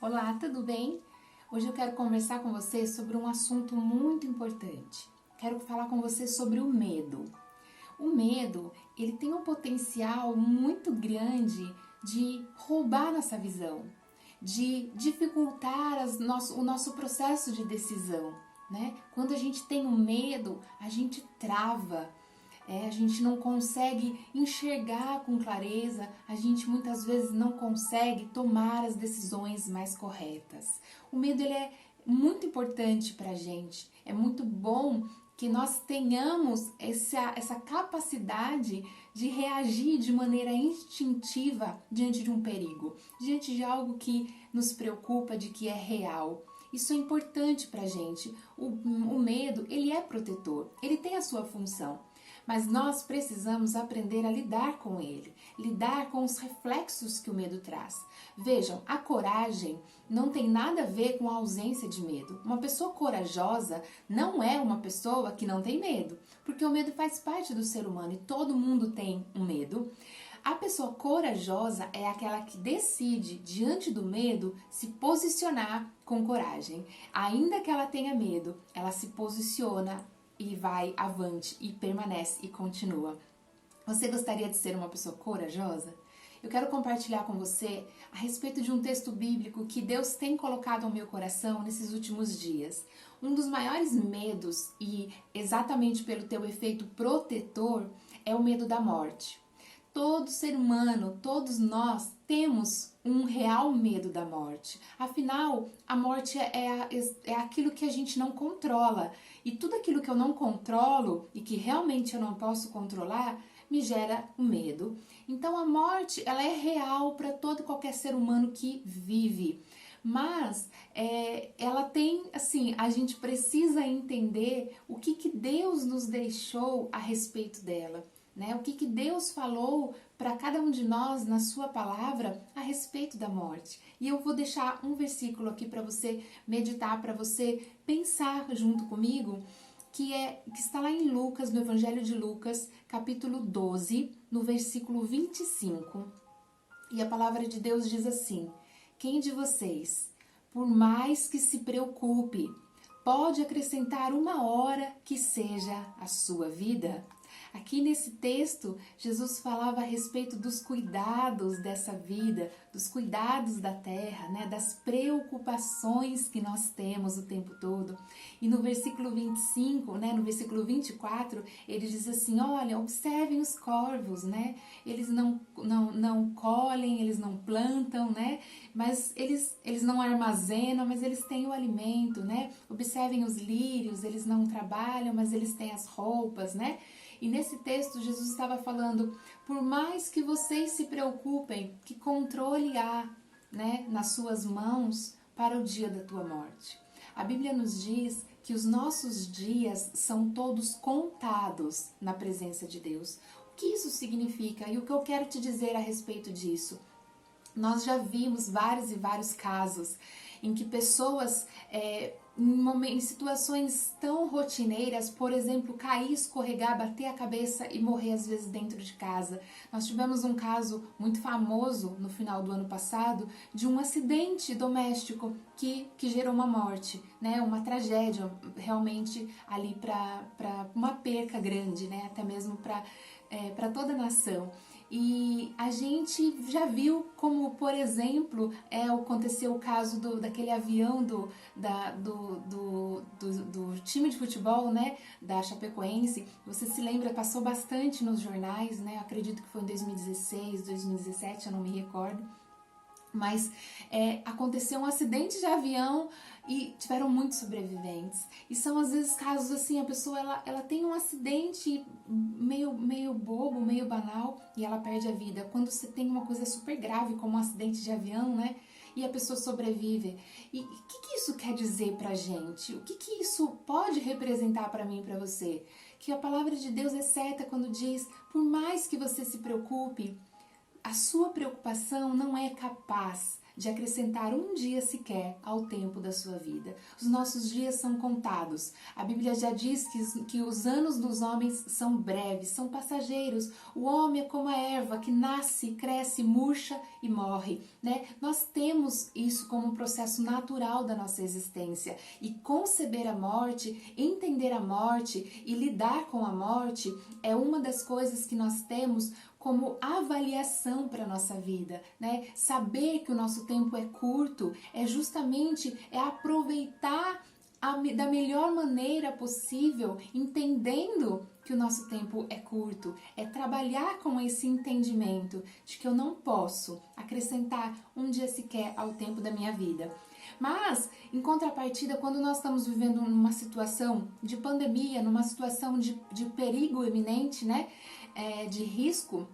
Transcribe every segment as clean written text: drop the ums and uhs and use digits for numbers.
Olá, tudo bem? Hoje eu quero conversar com você sobre um assunto muito importante. Quero falar com você sobre o medo. O medo, ele tem um potencial muito grande de roubar nossa visão, de dificultar o nosso processo de decisão, né? Quando a gente tem um medo, a gente trava. A gente não consegue enxergar com clareza, a gente muitas vezes não consegue tomar as decisões mais corretas. O medo ele é muito importante para a gente, é muito bom que nós tenhamos essa capacidade de reagir de maneira instintiva diante de um perigo, diante de algo que nos preocupa, de que é real. Isso é importante para a gente. O medo, ele é protetor, ele tem a sua função. Mas nós precisamos aprender a lidar com ele, lidar com os reflexos que o medo traz. Vejam, a coragem não tem nada a ver com a ausência de medo. Uma pessoa corajosa não é uma pessoa que não tem medo, porque o medo faz parte do ser humano e todo mundo tem um medo. A pessoa corajosa é aquela que decide, diante do medo, se posicionar com coragem. Ainda que ela tenha medo, ela se posiciona e vai avante e permanece e continua. Você gostaria de ser uma pessoa corajosa? Eu quero compartilhar com você a respeito de um texto bíblico que Deus tem colocado ao meu coração nesses últimos dias. Um dos maiores medos, e exatamente pelo teu efeito protetor, é o medo da morte. Todo ser humano, todos nós temos um real medo da morte. Afinal, a morte é aquilo que a gente não controla. E tudo aquilo que eu não controlo e que realmente eu não posso controlar, me gera um medo. Então a morte, ela é real para todo e qualquer ser humano que vive. Mas ela tem, assim, a gente precisa entender o que Deus nos deixou a respeito dela. Né? O que Deus falou para cada um de nós na sua palavra a respeito da morte. E eu vou deixar um versículo aqui para você meditar, para você pensar junto comigo, que está lá em Lucas, no Evangelho de Lucas, capítulo 12, no versículo 25. E a palavra de Deus diz assim: quem de vocês, por mais que se preocupe, pode acrescentar uma hora que seja a sua vida? Aqui nesse texto, Jesus falava a respeito dos cuidados dessa vida, dos cuidados da terra, né, das preocupações que nós temos o tempo todo. E no versículo 25, né, no versículo 24, ele diz assim: olha, observem os corvos, né? Eles não colhem, eles não plantam, né? Mas eles não armazenam, mas eles têm o alimento, né? Observem os lírios, eles não trabalham, mas eles têm as roupas, né? E nesse texto Jesus estava falando, por mais que vocês se preocupem, que controle há, né, nas suas mãos para o dia da tua morte. A Bíblia nos diz que os nossos dias são todos contados na presença de Deus. O que isso significa e o que eu quero te dizer a respeito disso? Nós já vimos vários e vários casos em que pessoas, em situações tão rotineiras, por exemplo, cair, escorregar, bater a cabeça e morrer às vezes dentro de casa. Nós tivemos um caso muito famoso no final do ano passado de um acidente doméstico que gerou uma morte, né? Uma tragédia realmente ali para uma perca grande, né? Até mesmo para toda a nação. E a gente já viu como, por exemplo, aconteceu o caso daquele avião do time de futebol, né, da Chapecoense. Você se lembra, passou bastante nos jornais, né? Acredito que foi em 2016, 2017, eu não me recordo. Mas aconteceu um acidente de avião e tiveram muitos sobreviventes. E são às vezes casos assim, a pessoa ela tem um acidente meio bobo, meio banal e ela perde a vida. Quando você tem uma coisa super grave como um acidente de avião, né? E a pessoa sobrevive. E o que isso quer dizer pra gente? O que isso pode representar pra mim e pra você? Que a palavra de Deus é certa quando diz, por mais que você se preocupe, a sua preocupação não é capaz de acrescentar um dia sequer ao tempo da sua vida. Os nossos dias são contados. A Bíblia já diz que os anos dos homens são breves, são passageiros. O homem é como a erva que nasce, cresce, murcha e morre, né? Nós temos isso como um processo natural da nossa existência. E conceber a morte, entender a morte e lidar com a morte é uma das coisas que nós temos como avaliação para a nossa vida, né? Saber que o nosso tempo é curto é justamente aproveitar da melhor maneira possível, entendendo que o nosso tempo é curto, é trabalhar com esse entendimento de que eu não posso acrescentar um dia sequer ao tempo da minha vida. Mas, em contrapartida, quando nós estamos vivendo numa situação de pandemia, numa situação de perigo iminente, né, de risco,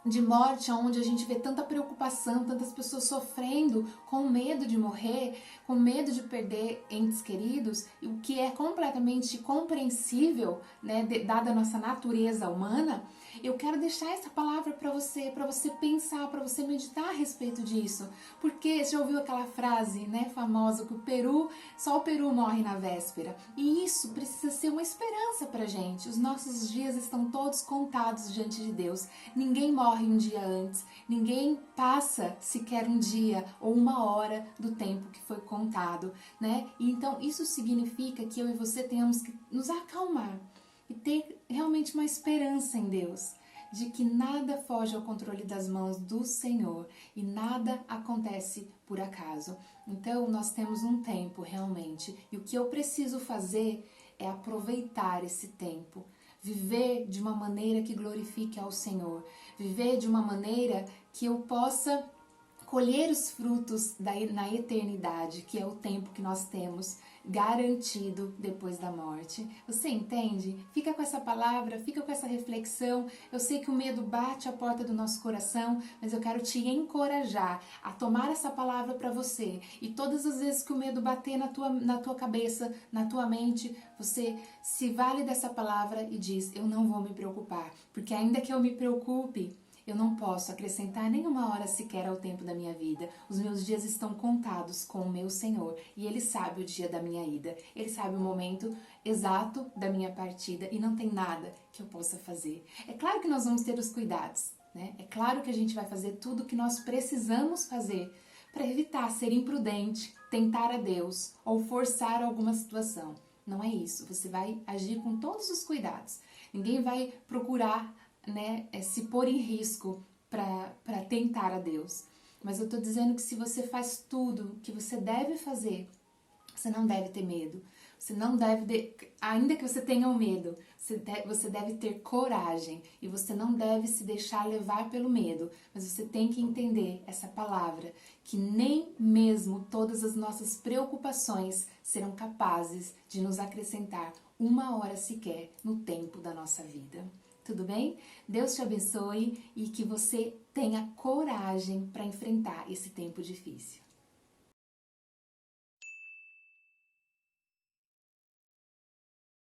de morte, onde a gente vê tanta preocupação, tantas pessoas sofrendo, com medo de morrer, com medo de perder entes queridos, o que é completamente compreensível, né, dada a nossa natureza humana. Eu quero deixar essa palavra para você pensar, para você meditar a respeito disso. Porque você já ouviu aquela frase, né, famosa, que só o peru morre na véspera. E isso precisa ser uma esperança pra gente. Os nossos dias estão todos contados diante de Deus. Ninguém morre um dia antes, ninguém passa sequer um dia ou uma hora do tempo que foi contado, né? E então isso significa que eu e você tenhamos que nos acalmar e ter realmente uma esperança em Deus, de que nada foge ao controle das mãos do Senhor e nada acontece por acaso. Então nós temos um tempo realmente, e o que eu preciso fazer é aproveitar esse tempo, viver de uma maneira que glorifique ao Senhor, viver de uma maneira que eu possa colher os frutos na eternidade, que é o tempo que nós temos garantido depois da morte. Você entende? Fica com essa palavra, fica com essa reflexão. Eu sei que o medo bate a porta do nosso coração, mas eu quero te encorajar a tomar essa palavra para você. E todas as vezes que o medo bater na tua cabeça, na tua mente, você se vale dessa palavra e diz: eu não vou me preocupar, porque ainda que eu me preocupe, eu não posso acrescentar nenhuma hora sequer ao tempo da minha vida. Os meus dias estão contados com o meu Senhor e Ele sabe o dia da minha ida. Ele sabe o momento exato da minha partida e não tem nada que eu possa fazer. É claro que nós vamos ter os cuidados, né? É claro que a gente vai fazer tudo o que nós precisamos fazer para evitar ser imprudente, tentar a Deus ou forçar alguma situação. Não é isso. Você vai agir com todos os cuidados. Ninguém vai procurar, né, se pôr em risco para tentar a Deus. Mas eu estou dizendo que se você faz tudo que você deve fazer, você não deve ter medo. Você não deve, ainda que você tenha o medo, você deve ter coragem e você não deve se deixar levar pelo medo. Mas você tem que entender essa palavra, que nem mesmo todas as nossas preocupações serão capazes de nos acrescentar uma hora sequer no tempo da nossa vida. Tudo bem? Deus te abençoe e que você tenha coragem para enfrentar esse tempo difícil.